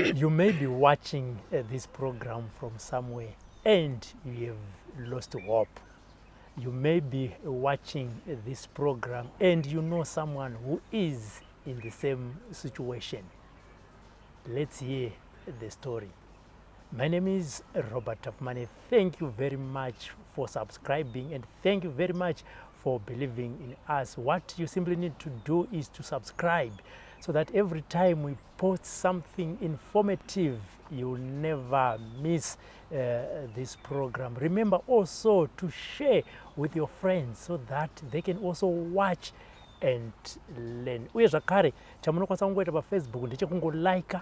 You may be watching this program from somewhere and you have lost hope. You may be watching this program and you know someone who is in the same situation. Let's hear the story. My name is Robert Tafmane. Thank you very much for subscribing and thank you very much for believing in us. What you simply need to do is to subscribe so that every time we post something informative, you'll never miss this program. Remember also to share with your friends so that they can also watch and learn. Uye zvakare chamunokwanisa kungoita paFacebook ndechekungolika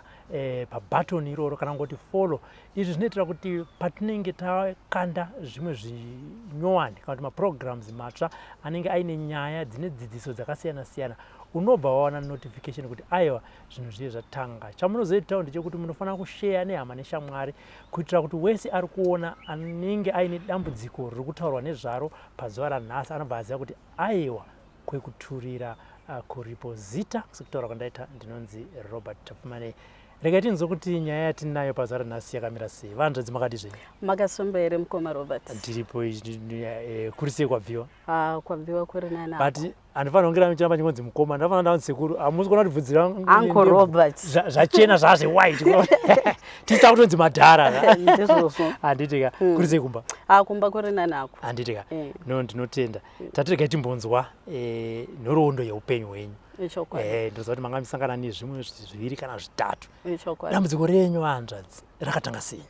pabutton iroro kana ngoti follow. Izvi zvinoitira kuti patinenge takanda zvimwe zvinyowani kana kuti maprograms matsva anenge aine nyaya dzine dzidziso dzakasiyana siyana, unobva wawana notification kuti aiwa zvinhu zviye zvatanga. Chamunozoitawo ndechekuti munofanira kushare nehama neshamwari kuitira kuti wese ari kuona anenge aine dambudziko riri kutaurwa nezvaro pazuva ranhasi anobva aziva kuti aiwa kwekuturira kuripo. Zita sekutaura kwandaita ndinonzi Robert Tafmane. Regai tinzwe kuti nyaya yatinayo pazuva ranhasi yakamira sei. Vanhukadzi makati zvei? Makasomba here mukoma Robert? Ndiripo kuri sei kwabviwa? Kwabviwa kuri nani. But anofanira kunge ndachiramba chingonzi mukoma, ndafanira ndaunzi sekuru, hamusi kuona kuti bvudzi rangu Uncle Robert zvachena zvazve white. Tisita kutonzi madhara. ndizvozvo. Handitika kuri sei kumba? Kumba kuri nani ako. Handitika. No, ndinotenda. Tatirega timbonzwa nhoroondo yeupenyu hwenyu. Ndoziva kuti manga musangana nezvimwe zviviri kana zvitatu. Dambudziko renyu hanzvadzi rakatanga sei?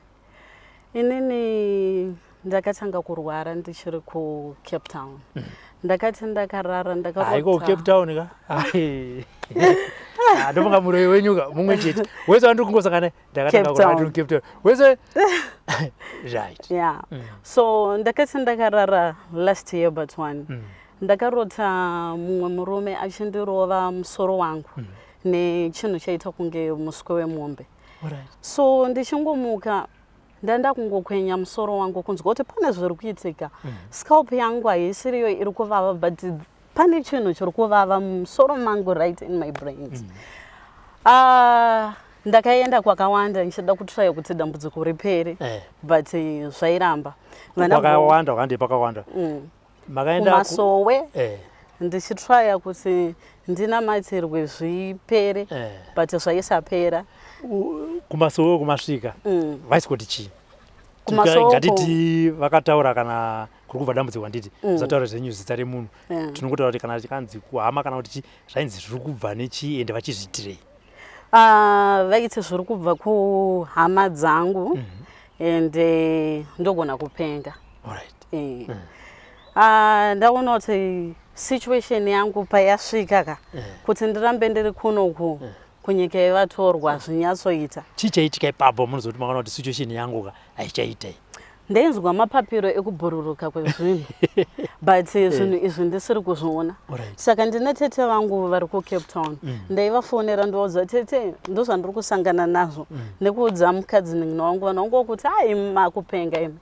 Inini ndakatanga kurwara ndichiri kuCape Town. Ndakati ndakarara ndakarota. Haiko Cape Town ka? Ndofunga muroyi wenyu ka mumwe chete. Wese wandiri kungosangana ndakatanga kurwara ndiri kuCape Town. Wese right. Yeah. So ndakati ndakarara last year but one. Ndakarota mumwe murume achindirova musoro wangu nechinhu chaita kunge muswe wemombe. So ndichingomuka ndanda kungokwenya musoro wangu kunzwa kuti pane zviri kuitika. Scalp yangu haisiriyo iri kuvava but pane chinhu chiri kuvava musoro mangu right in my brains. Ndakaenda kwakawanda ndichida kutraya kuti dambudziko ripere but zvairamba. Kwakawanda kandi pakawanda. Makaenda kumasowe ndichitraya kuti ndinamatirwe zvipere but zvaisapera. Kumasowe kumasvika vaisikuti chii? Ngatiti vakataura kana kuri kubva dambudziko handiti usataura zvenyu zita remunhu, tinongotaura kuti kana chikanzi kuhama kana kuti zvainzi zviri kubva nechii ende vachizviitirei? Vaiti zviri kubva kuhama dzangu ende ndogona kupenga. Ndaona kuti situation yangu payasvika ka kuti ndirambe ndiri kunoku kunyika yevatorwa zvinyatsoita. Chii chaitika ipapo munozoti makaona kuti situation yangu ka haichaitai? Ndainzwa mapapiro ekubhururuka kwezvinhu but zvinhu izvi ndisiri kuzviona. Saka ndine tete vangu vari kuCape Town. Ndaivafonera ndoudza tete ndozvandiri kusangana nazvo nekuudza mukadzi wangu vanongo kuti makupenga imi.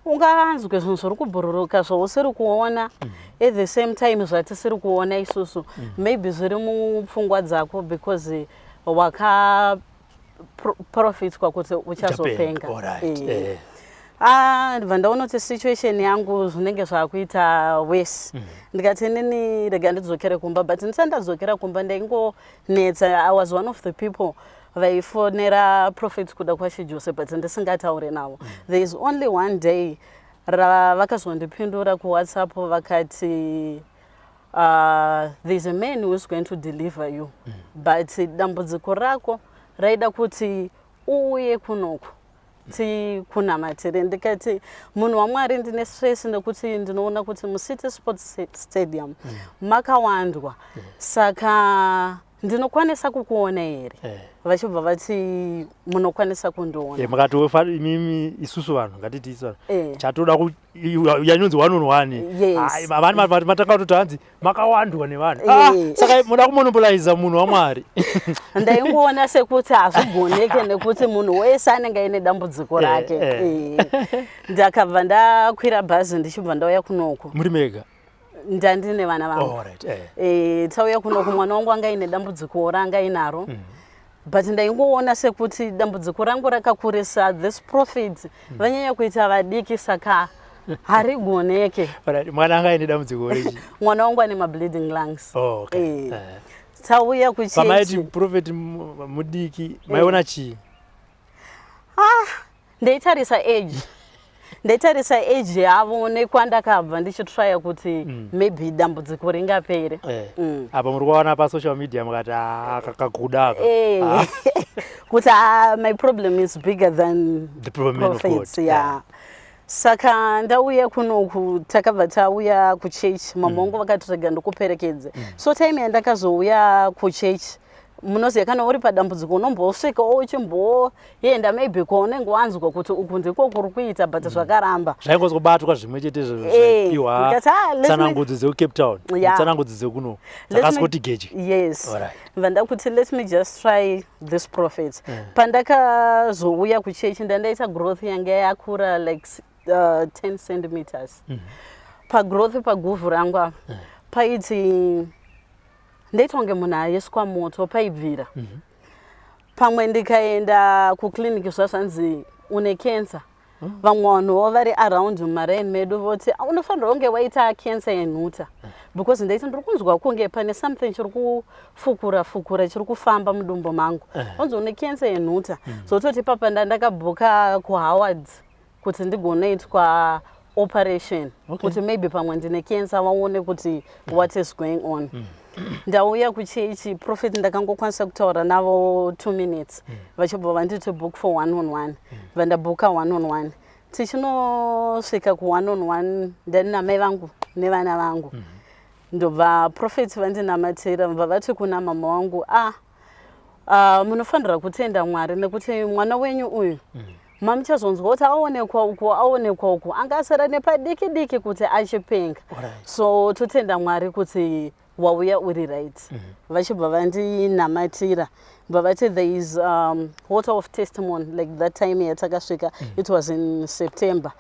Unganzwe zvinhu zviri kubhururuka zvausiri kuona at the same time zvatisiri kuona isusu. Maybe zviri mupfungwa dzako because wakaprofitwa kuti uchazopenga. Ndibva ndaona kuti situation yangu zvinenge zvakuita worse. Ndikati inini rega ndidzokere kumba but ndisati ndadzokera kumba ndaingonetsa. I was one of the people vaifonera Prophet kuda kwaShijose but ndisingataure navo. There is only one day vakazondipindura kuWhatsApp vakati there's a man who is going to deliver you but dambudziko rako raida kuti uye kunoku tikunamatire. Ndikati munhu waMwari ndine stress nekuti ndinoona kuti muCity Sports Stadium makawandwa saka ndinokwanisa kukuona here. Vachibva vati munokwanisa kundiona. Makati mimi isusu vanhu ngatiti isu chatoda yanonzi one on one. Vanhu matanga kuti hanzi makawandwa nevanhu. Saka muda kumonopolize munhu waMwari. Ndaingoona sekuti hazvigoneke nekuti munhu wese anenge aine dambudziko rake. Ndakabva ndakwira bhazi ndichibva ndauya kunoku. Muri mega? Ndandine vana vangu. Tauya kunoku mwana wangu anga ine dambudziko ranga inaro. but ndaingoona sekuti dambudziko rangu rakakurisa this prophet vanyanya kuita vadiki saka harigoneke. Mwana anga ine dambudziko rechi? Mwana wangu ane mableeding lungs. Oh, okay. Tauya kuchechi. Pamaiti prophet mudiki maiona chii? Ndaitarisa age. Ndaitarisa age yavo nekwandakabva ndichitrya kuti maybe dambudziko ringapere. Apa muri kuona pa social media mukati akakuda kuti my problem is bigger than the prophets. Yeah. Saka ndauya kunoku takabva tauya kuchechi mama wangu vakatirega ndokuperekedze. So time yandakazouya kuchechi munoziva kana uri padambudziko unombosvika uchimboenda maybe kwaunenge wanzwa kuti uku ndiko kuri kuita but zvakaramba zvaingozobatwa zvimwe chete zvaipiwa tsanangudzi dzekucape town tsanangudzi dzekuno dzakasoti geji. Yes, vanda kuti let me just try this prophet. Pandakazouya kuchechi ndandaita growth yanga yakura like 10 centimeters. Pagrowth paguvhu rangu apa paiti ndaita kunge munhu aiswa moto paibvira. Pamwe ndikaenda kuclinic zvazvanzi une cancer. Vamwe vanhuwo vari around mumaraini medu voti unofanira kunge waita cancer yenhuta because ndaiti ndiri kunzwa kunge pane something chiri kufukura chiri kufamba mudumbu mangu. Vanzi une cancer yenhuta. Zototi papa ndakabhuka kuHoward kuti ndigonoitwa operation kuti maybe pamwe ndine cancer vaone kuti what is going on. Ndauya kuchechi prophet ndakangokwanisa kutaura navo 2 minutes vachibva vanditi book for 1-on-1 vandabhuka 1-on-1 tichinosvika ku 1-on-1 ndani namai vangu nevana vangu ndobva prophet vandinamatira vabva vati kuna mama wangu munofanira kutenda Mwari nekuti mwana wenyu uyu mamuchazonzwa kuti aonekwa uku angasara nepadiki diki kuti achipenga. So totenda Mwari kuti wauya uri right. Vachibva vandinamatira vavati there is water of testimony like that time yatakasvika it was in September.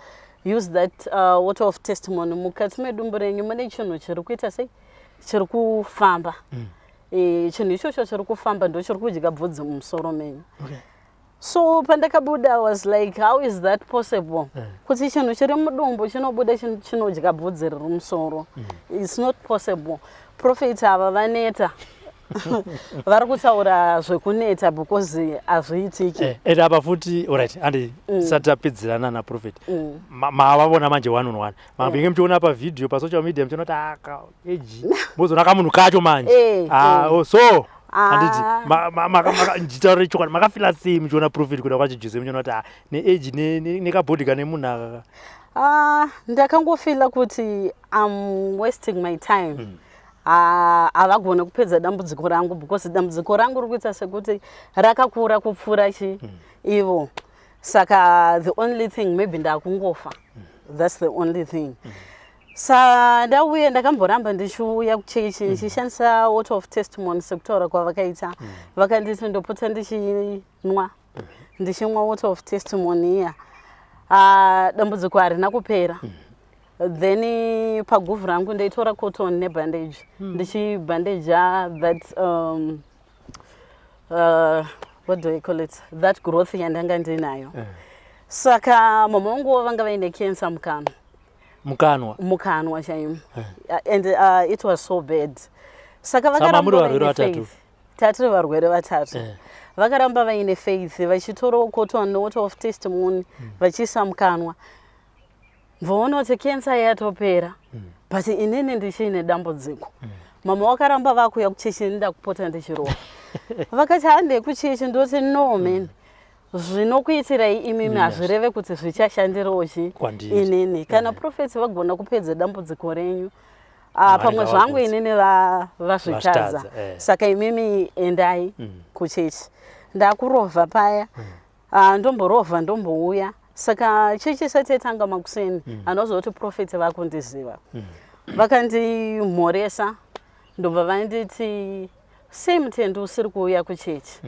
Use that water of testimony mukati medumbu renyu mune chinhu chiri kuita sei chiri kufamba. Chinhu ichocho chiri kufamba ndo chiri kudya bvudzi mumusoro menyu. So pandakabuda I was like how is that possible? Kuti chinhu chiri mudumbu chinobuda chinodya bvudzi riri mumusoro. It's not possible. Prophet ava vaneta vari kutaura zvekuneta because hazviitiki. Apa futi alright andi sati tapedzerana naprophet mavavona manje 1-on-1 mambinge muchiona pavidhio pasocial media muchiona kuti eji mozoona kamunhu kacho manje so anditi nditaure chokwadi makafila sei muchiona prophet kuda kwachiJose muchiona kuti neeji nekabhodhika nemunhu akaka? Ndakangofila kuti I'm wasting my time. Havagone kupedza dambudziko rangu because dambudziko rangu riri kuita sekuti rakakura kupfuura ivo. Saka the only thing maybe ndakungofa. That's the only thing. Ndauya ndakamboramba ndichiuya kuchechi ndichishandisa water of testimony sekutaura kwavakaita. Vakanditi ndopota ndichinwa water of testimony iya. Dambudziko harina kupera. Then paguvhu rangu ndaitora cotton nebandage ndichibandagea that what do I call it, that growth yandanga ndinayo. Saka mama wangu vanga vaine cancer mukanwa chaimo and it was so bad. Saka vakaramba vaine faith. Tatiri varwere vatatu. Vakaramba vaine faith vachitora cotton nowater of testimony vachiisa mukanwa. Vaona kuti cancer yatopera but inini ndichine dambudziko. Mama vakaramba vakuya kuchechi ndida kupota ndichirova. Vakati hande kuchechi ndoti no man. Zvinokuitirai imimi hazvireve kuti zvichashandirawo inini. Kana prophet vagona kupedza dambudziko renyu pamwe zvangu inini vazvitadza. Saka imimi endai kuchechi. Ndakurovha paya ndomborovha ndombouya. Saka chechi satetanga makuseni anozoti prophet vakundiziva. Vakandimhoresa ndobva vanditi sei mutendo usiri kuuya kuchechi.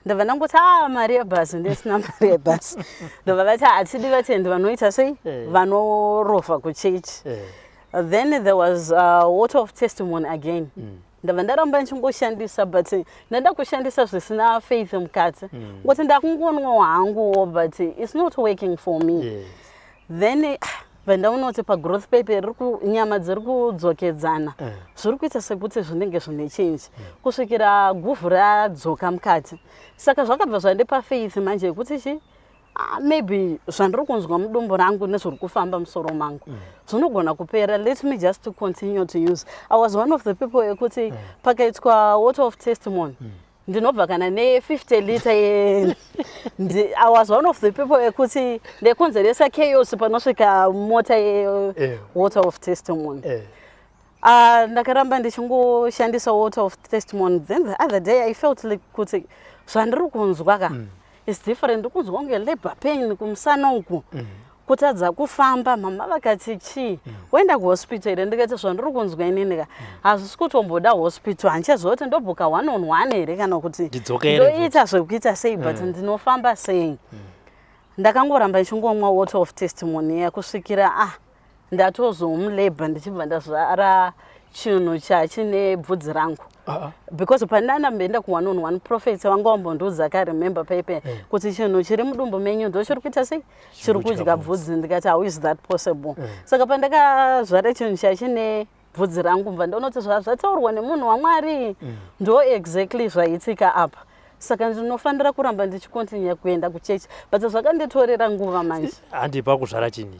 Ndobva ndangoti mari yebhasi ndisina mari yebhasi. Ndobva vati hatidi vatendi vanoita sei vanorovha kuchechi. Then there was water of testimony again. ndabva ndaramba ndichingoshandisa but ndanda kushandisa zvisina faith mukati ngoti ndakungonwa hangu but it's not working for me. Then vandaunoti pagrowth paper nyama dziri kudzokedzana zviri kuita sekuti zvinenge zvine change kusvikira guvhu radzoka mukati. Saka zvakabva zvandipa faith manje yekuti maybe zvandiri kunzwa mudumbu rangu nezviri kufamba musoro mangu zvinogona kupera. Let me just continue to use. I was one of the people yekuti pakaitwa water of testimony ndinobva kana ne50 liter I was one of the people yekuti ndekonzeresa chaos panosvika mota water of testimony. Ndakaramba ndichingoshandisa water of testimony. Then the other day I felt like kuti zvandiri kunzwa it's different. Kunzwa kunge labor pain kumusana uku kutadza kufamba. Mama vakati chi wenda kuhospital ndikati zvandiri kunzwa inini hazvisi kutomboda hospital hanchazoti ndobhuka 1-on-1 here kana kuti ndoita zvekuita sei but ndinofamba sei. Ndakangoramba ndichingomwa water of testimony yakusvikira ndatozomulabor ndichibva ndazvara chinhu chachine bvudzi rangu. Because pandana mbenda ku 1-on-1 prophet wanga wambondiudza akaremember pepe kuti chinhu chiri mudumbu menyu ndo chiri kuita sei chiri kudya bvudzi. Ndikati how is that possible? Saka pandakazvara chinhu chachine bvudzi rangu mva ndonoti zvataurwa nemunhu waMwari ndo exactly zvaitika apa. Saka ndinofanira kuramba ndichikontinua kuenda kuchechi but zvakanditorera nguva manje. Handipa kuzvara chinhu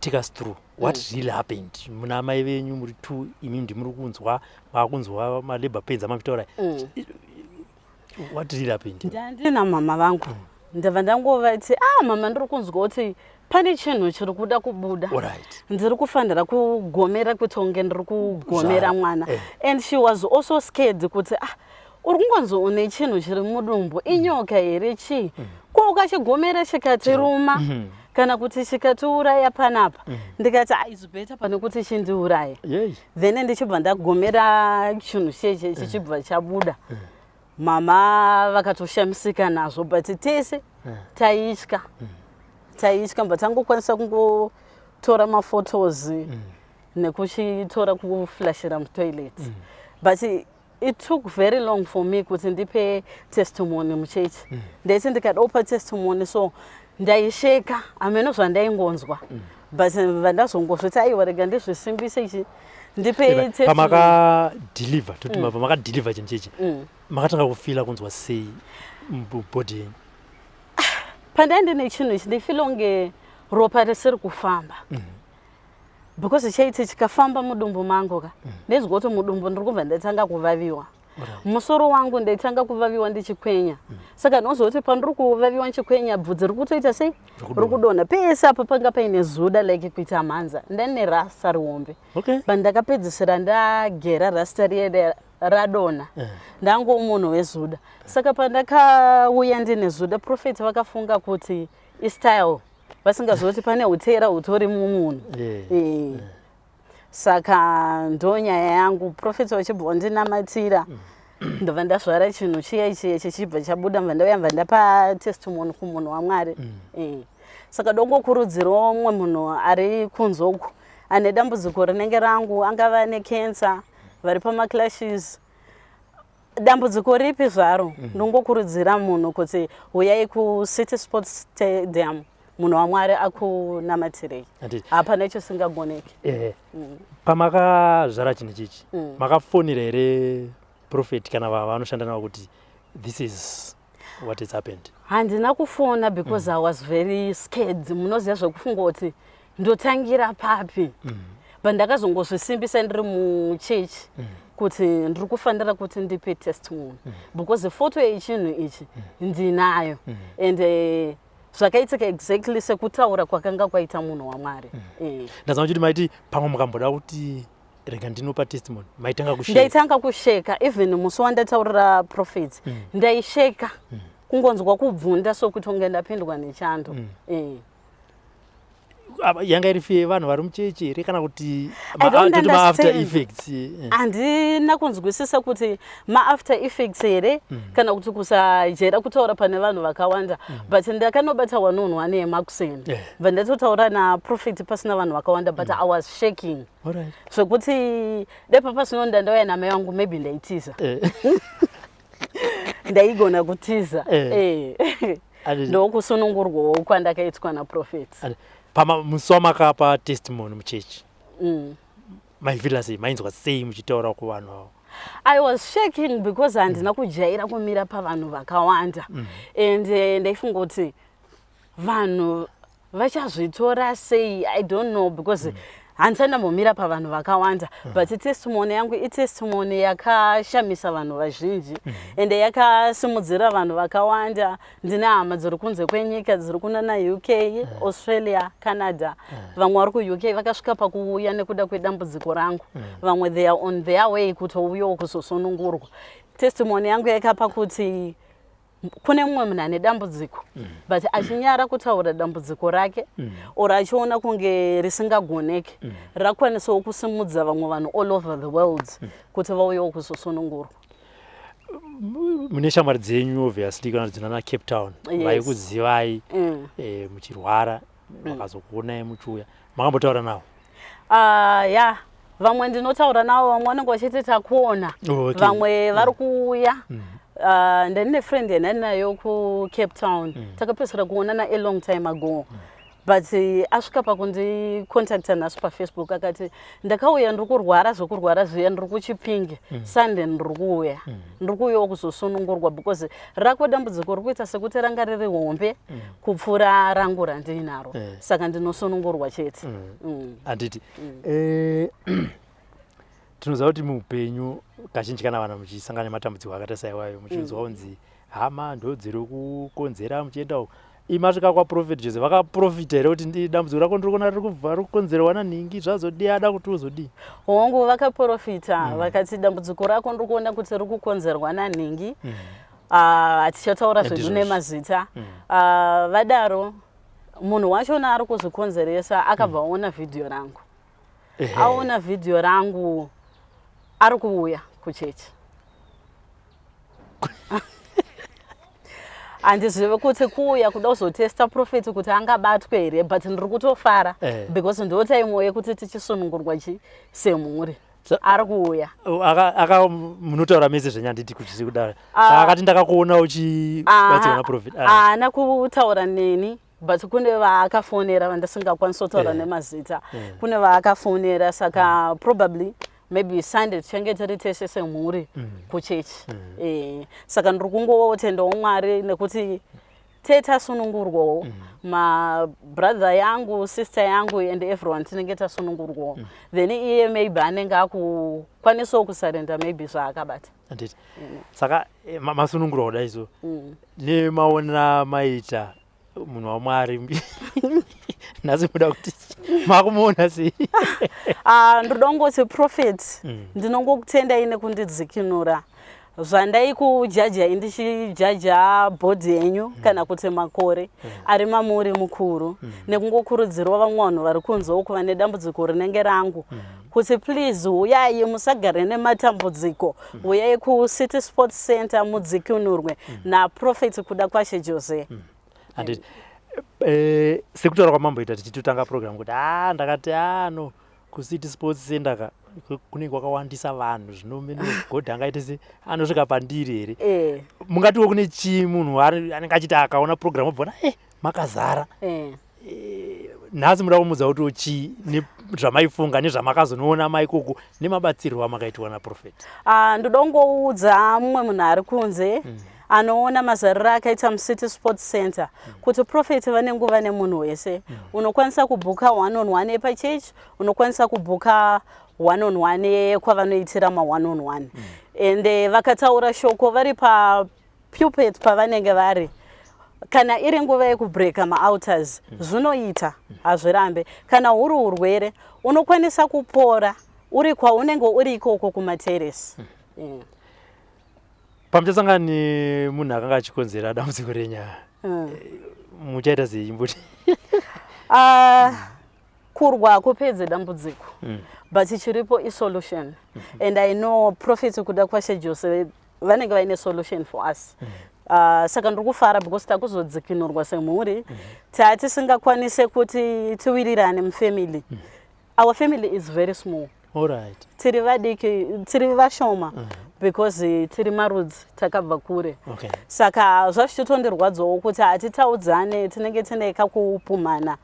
take us through what really happened. Muna mai venyu muri 2 imi ndimuri kunzwa makunzwa ma labor pains amavitaura what really happened? Ndina mama vangu ndabva ndangovati mama ndiri kunzwa kuti pane chinhu chiri kuda kubuda. Ndiri kufanira kugomera kutonge ndiri kugomera mwana. And she was also scared kuti uri kungonzwa une chinhu chiri mudumbu inyoka here chi ko ukachigomera chikatiruma kana kuti chikatiuraya panapa. Ndikati it's better pane kuti chindiuraya. Then ndichibva ndagomera chinhu cheche chichibva chabuda. Mama vakatoshamisika nazvo but tese taitya but tangokwanisa kungotora maphotos nekuchitora kuflashira mutoilet. But it took very long for me kuti ndipe testimony muchechi. Ndeti ndikadaupa testimony so ndaisheka ameno zvandaingonzwa but vandazongozviti aiwa rega ndizvisimbise ichi ndipe pamaka deliver toti pamaka deliver chinhu chechi makatanga kufila kunzwa sei mubody yenyu? Pandaindine chinhu ichi ndifila kunge ropa risiri kufamba because chaiti chikafamba mudumbu mangu ndinzwa kuti mudumbu ndiri kubva ndatanga kuvaviwa. Musoro wangu ndaitanga kuvaviwa ndichikwenya. Saka ndinozoti pandiri kuvaviwa ndichikwenya bvudzi riri kutoita sei riri kudonha pese apa panga paine zuda like kuita mhanza. Ndane rasta rihombe pandakapedzisira ndagera rasta riye radonha ndango munhu wezuda. Saka pandakauya ndine zuda prophet vakafunga kuti istyle vasingazoti pane utera hutori mumunhu. Saka ndo nyaya yangu prophet wachibva ndinamatira ndobva ndazvara chinhu chiya chichibva chabuda mva ndauya mva ndapa testimony kumunhu waMwari. Saka dongokurudzirawo umwe munhu ari kunzoku ane dambudziko rinenge rangu angava necancer vari pamaclashes dambudziko ripi zvaro ndongokurudzira munhu kuti uyai kuCity Sports Stadium munhu waMwari akunamatire. Hapana chisingagoneki. Pamakazvara chinhu chichi makafonera here prophet kana vanoshanda navo kuti this is what has happened? Handina kufona because I was very scared. Munoziva zvekufunga kuti ndotangira papi but ndakazongozvisimbisa ndiri muchechi kuti ndiri kufanira kuti ndipe testimony because photo yechinhu ichi ndinayo and zvakaitika exactly sekutaura kwakanga kwaita munhu waMwari. Ndazama kuti maiti pamwe mukamboda kuti rega ndinopa testimony maitanga kusheka? Ndaitanga kusheka even musi wandataurira prophet ndaisheka kungonzwa kubvunda sokuti unge ndapindwa nechando. yanga iri fee vanhu vari muchechi here kana kuti I don't ma-after understand. effects handina kunzwisisa kuti ma-after effects here kana kuti kusajera kutaura pane vanhu vakawanda but ndakanobata 1-on-1 yemakuseni bva ndatotaura naprofit pasina vanhu vakawanda but I was shaking zvekuti depa pasinonda ndauya namai vangu maybe ndaitiza ndaigona kutiza ndokusunungurwawo kwandakaitwa naprofit musi wamakapa testimony muchechi maifila sei mainzwa sei muchitaura kuvanhu avo? I was shaking because handina kujaira kumira pavanhu vakawanda and ndaifunga kuti vanhu vachazvitora sei I don't know because handisandambomira pavanhu vakawanda but testimony yangu itestimony yakashamisa vanhu vazhinji ende yakasimudzira vanhu vakawanda. Ndine hama dziri kunze kwenyika dziri kuna UK, Australia, Canada. Vamwe vari ku-UK vakasvika pakuuya nekuda kwedambudziko rangu. Vamwe they are on their way kutouyawo kuzosunungurwa. Testimony yangu yakapa kuti kune mumwe munhu ane dambudziko but achinyara kutaura dambudziko rake or achiona kunge risingagoneki rakwanisawo kusimudza vamwe vanhu all over the world kuti vauyawo kuzosunungurwa. Mune shamwari dzenyu obviously kana dzina naCape Town vaikuzivai muchirwara vakazokuonai muchiuya, makambotaura navo? Ya vamwe ndinotaura navo, vamwe vanenge vachiti takuona, vamwe vari kuuya. Ndine friend yananayo kuCape Town takapedzera kuonana a long time ago but asvika pakundicontacta nasu paFacebook akati ndakauya ndiri kurwara zvokurwara zviya ndiri kuChipinge Sunday ndiri kuuyawo kuzosunungurwa because rako dambudziko riri kuita sekuti ranga riri hombe kupfuura rangu randinaro saka ndinosunungurwa chete. Handiti tinoziva kuti muupenyu kazhinji kana vanhu muchisangana nematambudziko akaita saiwayo muchinzwa kunzi hama ndo dziri kukonzera muchienda uko. Imasvika kwaProfit Joseph vakaprofita here kuti dambudziko rako ndiri kuona riri kukonzerwa nanhingi zvazodii ada kuti uzodii? Hongu vakaprofita vakati dambudziko rako ndiri kuona kuti riri kukonzerwa nanhingi. Hatichataura zvedu nemazita. Vadaro munhu wachona ari kuzvikonzeresa akabva aona vhidhiyo rangu. Aona vhidhiyo rangu ari kuuya kuchechi. Handizive kuti kuuya kuda kuzotesta Prophet kuti angabatwe here but ndiri kutofara because ndo time yekuti tichisunungurwa semhuri. Ari kuuya. Munotaura mese zvenyanditi kuti zviri kudaro. Akati ndakakuona uchibatsirwa naProfit. Haana kutaura neni. But kune vaakafonera vandasingakwanisa kutaura nemazita. Kune vaakafonera saka probably maybe Sunday tichange tiri tese semhuri kuchechi. Saka ndiri kungotendawo Mwari nekuti tasunungurwawo brother yangu, sister yangu and everyone tinenge tasunungurwawo. Then iye maybe anenge akukwanisawo kusarenda maybe zvaakabata. Saka masunungurwa kudai so nemaona maita munhu waMwari nhasi muda kuti makumuona sei? Ndoda kungoti Prophet ndinongokutendai nekundidzikinura. Zvandai kujaja indichijaja bhodhi yenyu kana kuti makore ari mamuri mukuru nekungokurudzirwa vamwe vanhu vari kunze uko vane dambudziko rinenge rangu kuti please uyai musagare nematambudziko, uyai kuCity Sports Center mudzikinurwe naProfit kuda kwashe Jose. Handiti sekutaura kwamamboita tichitotanga program kuti ndakati no kuCity Sports Center kunenge kwakawandisa vanhu zvino mene God angaite se anosvika pandiri here. Mungatiwo kune chii munhu anenge achiti akaona program obvona makazara. Nhasi muda kumudza kuti chii nezvamaifunga nezvamakazonoona maikoko nemabatsirwo amakaitwa naProfit? Ndoda kungoudza mumwe munhu ari kunze anoona mazariro akaita muCity Sports Center kuti Prophet vane nguva nemunhu wese. Unokwanisa kubhuka 1-on-1 epachechi, unokwanisa kubhuka 1-on-1 kwavanoitira ma1-on-1 ende vakataura shoko vari papulpit pavanenge vari. Kana iri nguva yekubreka maouters zvinoita hazvirambe. Kana huri urwere unokwanisa kupora uri kwaunenge uri ikoko kumateresi. Pamuchasangana nemunhu akanga achikonzera dambudziko renyaya muchaita sei imboti? kurwa kupedze dambudziko but chiripo isolution and I know prophet kuda kwashe Jose vanenge vaine solution for us saka ndiri kufara because takuzodzikinurwa semhuri tatisingakwanise kuti tiwirirane mufamily. Our family is very small. All right. Tiri vadiki, tiri vashoma because tiri marudzi takabva kure. Okay. Saka zvazvichitondirwadzawo kuti hatitaudzane tinenge tine kakupumhana.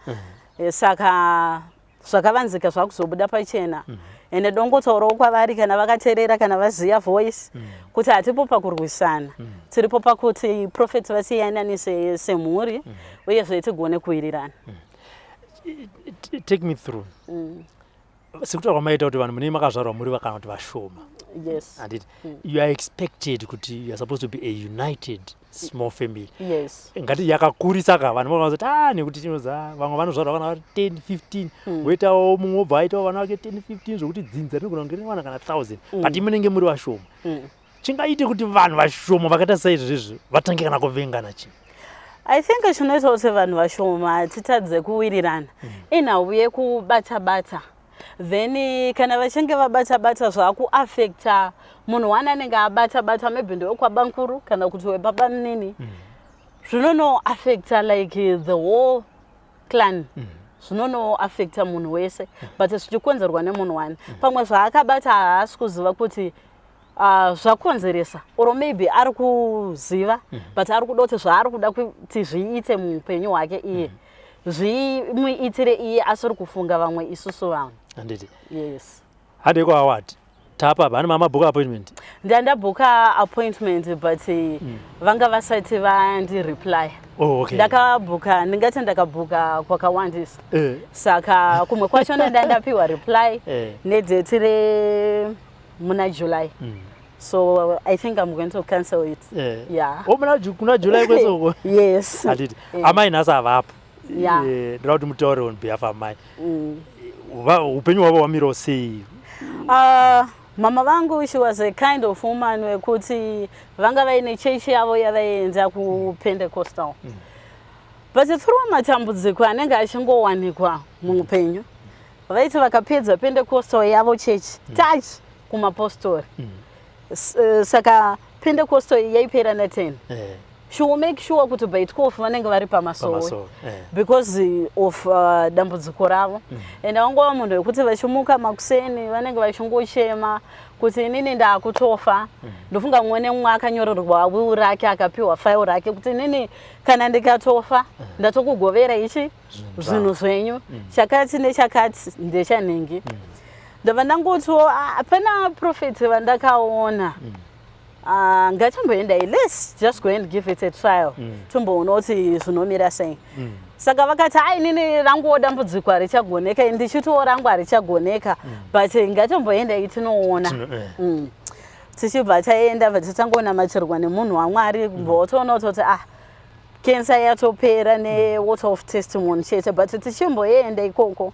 Saka zvakavanzika zvakuzobuda pachena. Ende dongotaurawo kwavari kana vakateerera kana vaziya voice kuti hatipo pakurwisana. Tiripo pakuti prophet vasiyananise semhuri uyezve tigone kuwirirana. Take me through. Sikuti maita kuti vanhu mune makazvarwa muri vakana kuti vashoma. Yes. And you are expected kuti you are supposed to be a united small family. Yes. Ngati yakakurisa ka vanhu vanozoti nekuti tinoza vamwe vanozvarwa kana 10 15 woitawo mumwe obva aitawo vana vake 10 15 zvokuti dzinza rinogona kunge rine vana kana 1000 but munenge muri vashoma. Chingaite kuti vanhu vashoma vakaita saizvozvi vatange kana kuvengana chi? I think chinoita kuti vanhu vashoma titadze kuwirirana inhau yekubata-bata. Then kana vachinge vabata-bata zvakuaffecta munhu wani anenge abata-bata maybe ndewekwabankuru kana kuti webaba munini zvinonoaffecta like the whole clan. Zvinonoaffecta munhu wese but zvichikonzerwa nemunhu wani. Pamwe zvaakabata haasi kuziva kuti zvakonzeresa or maybe ari kuziva but ari kuda kuti zvaari kuda kuti zviite muupenyu hwake iye zvimuitire iye asiri kufunga vamwe isusu vanhu. Anditi. Yes. Hadeko awati. Tapa bani mama book appointment. Ndandabuka appointment but vanga vasati vandi reply. Oh, okay. Ndakabuka ndingati ndakabuka kwakawandisa. Saka kumwe kwacho ndandapiwa reply nedate re muna July. So I think I'm going to cancel it. Yeah. Oh, kuna July kweso. Yes. Anditi. Amai nasa avapo. Yeah. Ndauti mutaure on behalf of my. Upenyu wavo wamiro sei? Mama vangu, she was a kind of woman wekuti vanga vaine chechi yavo yavaenda ku Pentecostal. But through matambudziko anenge achingowanikwa muupenyu vaiti vakapedza Pentecostal yavo chechi touch kumapostori. Saka Pentecostal yaipera na 10. She will make sure kuti by 12 vanenge vari pamasowe because of dambudziko ravo. And angova munhu wekuti vachimuka makuseni vanenge vachingochema kuti inini ndakutofa. Ndofunga mumwe nemumwe akanyorerwa will rake akapiwa file rake kuti inini kana ndikatofa ndatokugovera ichi zvinhu zvenyu chakati nechakati ndechanhingi. Ndabva ndangotiwo hapana prophet vandakaona ngatimboenda let's just go and give it a trial. Tomboona kuti zvinomira sei. Saka vakati inini rangu dambudziko harichagoneka ndichitiwo rangu harichagoneka but ngatimboenda itinoona. Tichibva taenda vatitangona nemunhu waMwari votoona kuti cancer yatopera newater of testimony chete but tichimboenda ikoko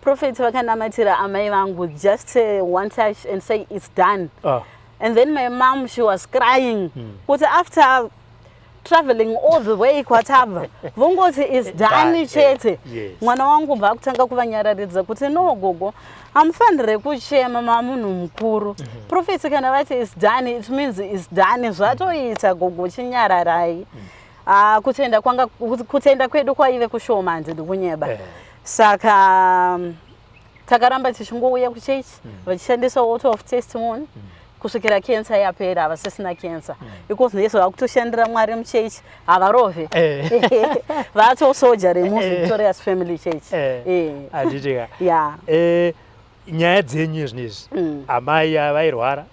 prophet vakanamatira amai vangu just one touch and say it's done. And then my mom, she was crying. But after traveling all the way kwatava, vongoti is done chete. Mwana wangu vakutanga kuvanyararidza kuti no gogo, amfanire kuchema mamunhu mukuru. Prophet kana vati is done, it means is done. Zvatoita gogo chinyararai. Kutenda kwedu kwaive kushoma ndiri kunyeba. Saka takaramba tichingouya kuchechi vachishandisa water of testimony. Kusvikira cancer yapera vasisina cancer because ndizvo vakutoshandira Mwari muchechi havarove vatosoja remuVictorious Family Church. Aditika. Yeah. Nyaya dzenyu zvinezvi amai vairwara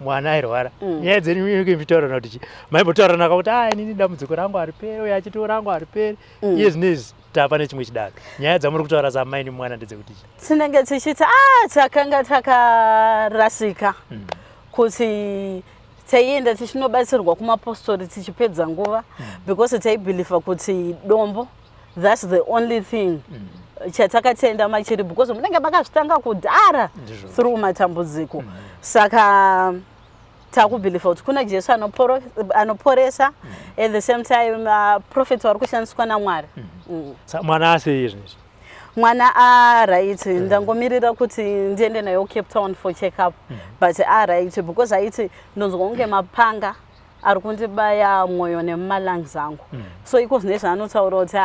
mwana airwara nyaya dzenyu mutaurana kuti maimbotaurana kuti inini dambudziko rangu hariperi uye achitiwo rangu hariperi iye zvinezvi tapa nechimwe chidaro nyaya dzamuri kutaura samai nemwana ndedzekuti tinenge tichiti takanga takarasika kuti taienda tichinobatsirwa kumapostori tichipedza nguva because taibhiliva kuti dombo that's the only thing chatakatenda machiri because munenge makazvitanga kudhara through matambudziko. Saka takubhiliva kuti kuna Jesu anoporesa at the same time prophet vari kushandiswa naMwari. Mwana asei zvinezvi? mwana right ndangomirira kuti ndiende nayo Cape Town for check up but right because aiti ndonzwa kunge mapanga ari kundibaya mwoyo nemumalungs angu so iko zvine zvaanotaura kuti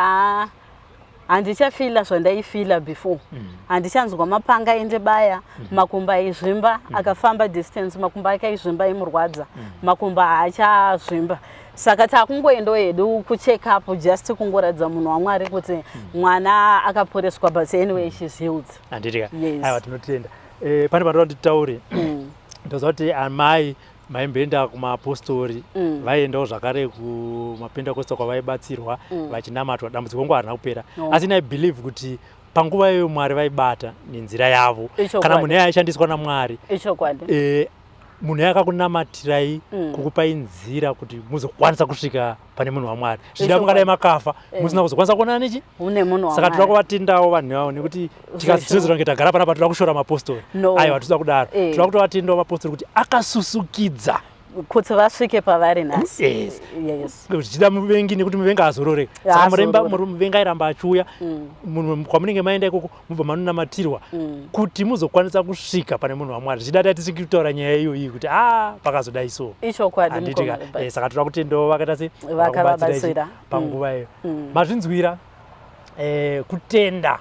handichafila zvandaifila before handichanzwa mapanga endibaya makumbo aizvimba akafamba distance makumbo ake aizvimba imurwadza makumbo haachazvimba saka takungoendawo hedu kucheck up just kungoratidza munhu waMwari kuti mwana akaporeswa but anyway she's healed. Handitika aiwa tinotenda pane vanhu vanditaure ndoziva kuti amai maimboenda kumapostori vaiendawo zvakare kumapentekosta kwavaibatsirwa vachinamatwa dambudziko ngo harina kupera asi I believe kuti panguva iyoyo Mwari vaibata nenzira yavo kana munhu aishandiswa naMwari munhu akakunamatirai kukupai nzira kuti muzokwanisa kusvika pane munhu waMwari zvida mungadai makafa musina kuzokwanisa kuonana nechi saka toda kuvatendawo vanhu avo nekuti tikazvizodzera kunge tagara panapa toda kushora mapostori aiwa toda kudaro toda kutovatendawo mapostori kuti akasusukidza kuti vasvike pavari nhasi zvichida muvengi nekuti muvengi azororeka saka muvengi airamba achiuya munhu kwamunenge maenda ikoko mubva manonamatirwa kuti muzokwanisa kusvika pane munhu waMwari zvichida tatisiki kutaura nyaya iyoyi kuti pakazodai so ichokwadi saka toda kutendawo vakaita se vakabatsira panguva iyo mazvinzwira kutenda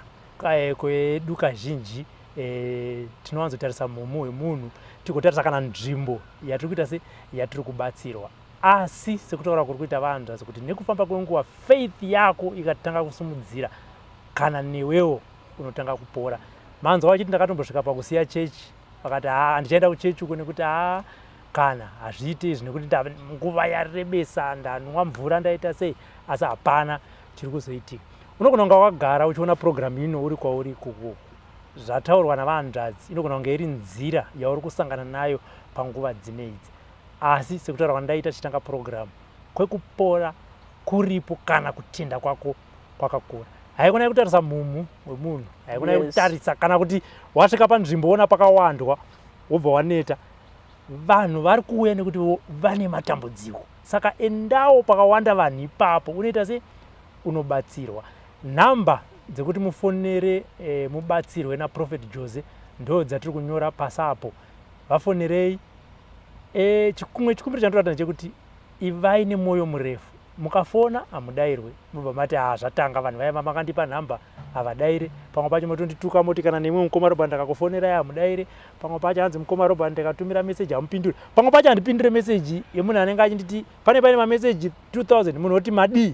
kwedu kazhinji tinowanzotarisa mumo wemunhu tikotarisa kana nzvimbo yatiri kuita se yatiri kubatsirwa asi sekutaura kuri kuita vanhu zvasi kuti nekufamba kwenguva faith yako ikatanga kusumudzira kana newewo unotanga kupora manzwa wachiti ndakatombosvika pakusiya chechi vakati handichaenda kuchechi uko nekuti kana hazviiti izvi nekuti nguva yarebesa ndanwa mvura ndaita sei asi hapana chiri kuzoitika unogona kunga wakagara uchiona programu ino uri kwauri ikoko zvataurwa navanhadzi inogona kunge iri nzira yauri kusangana nayo panguva dzineidzi asi sekutaura kwandaita chitanga programu kwekupora kuripo kana kutenda kwako kwakakura haikona kutarisa mumu wemunhu haikona kutarisa kana kuti wasvika panzvimbo ona pakawandwa wobva waneta vanhu vari kuuya nekuti vane matambudziko saka endawo pakawanda vanhu ipapo unoita se unobatsirwa nhamba dzekuti mufonere mubatsirwe naProfet Jose ndo dzatiri kunyora pasapo vafonerei chikumwe chikumbiro chandoratana chekuti ivai nemwoyo murefu mukafona hamudairwe mubva mati zvatanga vanhu vaya makandipa nhamba havadaire pamwe pacho motondituka moti kana nemwe mukoma Robert ndakakufonerai hamudaire pamwe pacho hanzi mukoma Robert ndakatumira meseji hamupindure pamwe pacho handipindure meseji yemunhu anenge achinditi pane mameseji 2000 munhu oti madii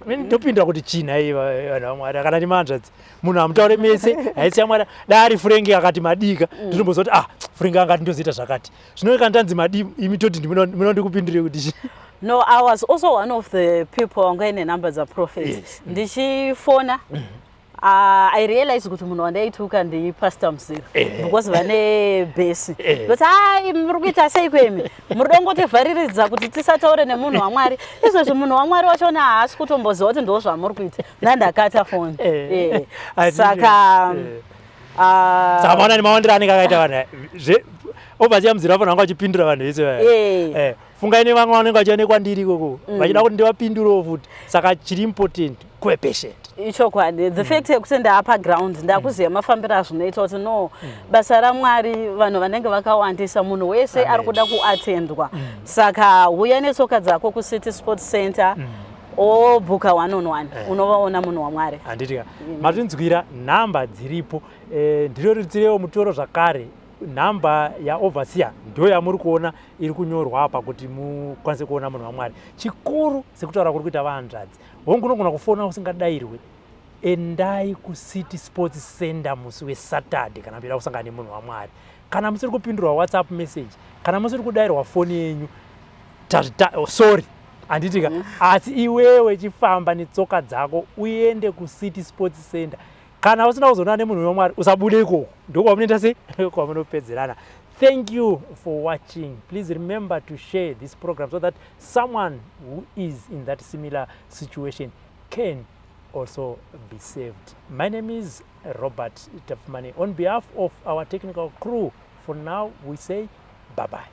ndopindura kuti china vanhu vaMwari kana ndimanzvadzi munhu hamutaure mese haisi yaMwari dari Frengi akati madika ndinombozoti Frengi angati ndozoita zvakati zvino kana tanzi madii imi toti munondikupindure kuti No, I was also one of the people wangaine number za prophets. Ndichifona I realized kuti munhu wandaituka ndi Pastor Mzira because vane base but muri kuita sei kwemi muri dongoti vhariridza kuti tisataure nemunhu waMwari izvozvo munhu waMwari wachona haasi kutomboziva kuti ndo zvamuri kuita ndandakata foni saka saka maona nemawandiro anenge akaita vanhu obvaziya Mzira vanhu vanga vachipindura vanhu vese fungai nevamwe vanenge vachione kwandiri ikoko vachida kuti ndivapindurewo futi saka chiri important kuve patient ichokwadi the fact yekuti ndaapa ground ndakuziva mafambiro azvinoita kuti no basa raMwari vanhu vanenge vakawandisa munhu wese ari kuda kuatendwa saka uya netsoka dzako kuCity Sports Center obhuka 1-on-1 unovaona munhu waMwari handitika matinzwira nhamba dziripo ndirioritsirewo mutoro zvakare nhamba yaOverseer ndo yamuri kuona iri kunyorwa apa kuti mukwanise kuona munhu waMwari chikuru sekutaura kuri kuita vahanzvadzi hongu unogona kufona usingadairwe endai kuCity Sports Center musi weSaturday kana muchida kusangana nemunhu waMwari kana musiri kupindurwa WhatsApp message kana musiri kudairwa foni yenyu sorry handitika asi iwewe chifamba netsoka dzako uende kuCity Sports Center kana usina kuzoona nemunhu waMwari usabude ikoko ndokwamunoita se kwamunopedzerana. Thank you for watching. Please remember to share this program so that someone who is in that similar situation can also be saved. My name is Robert Tafumani. On behalf of our technical crew, for now we say bye-bye.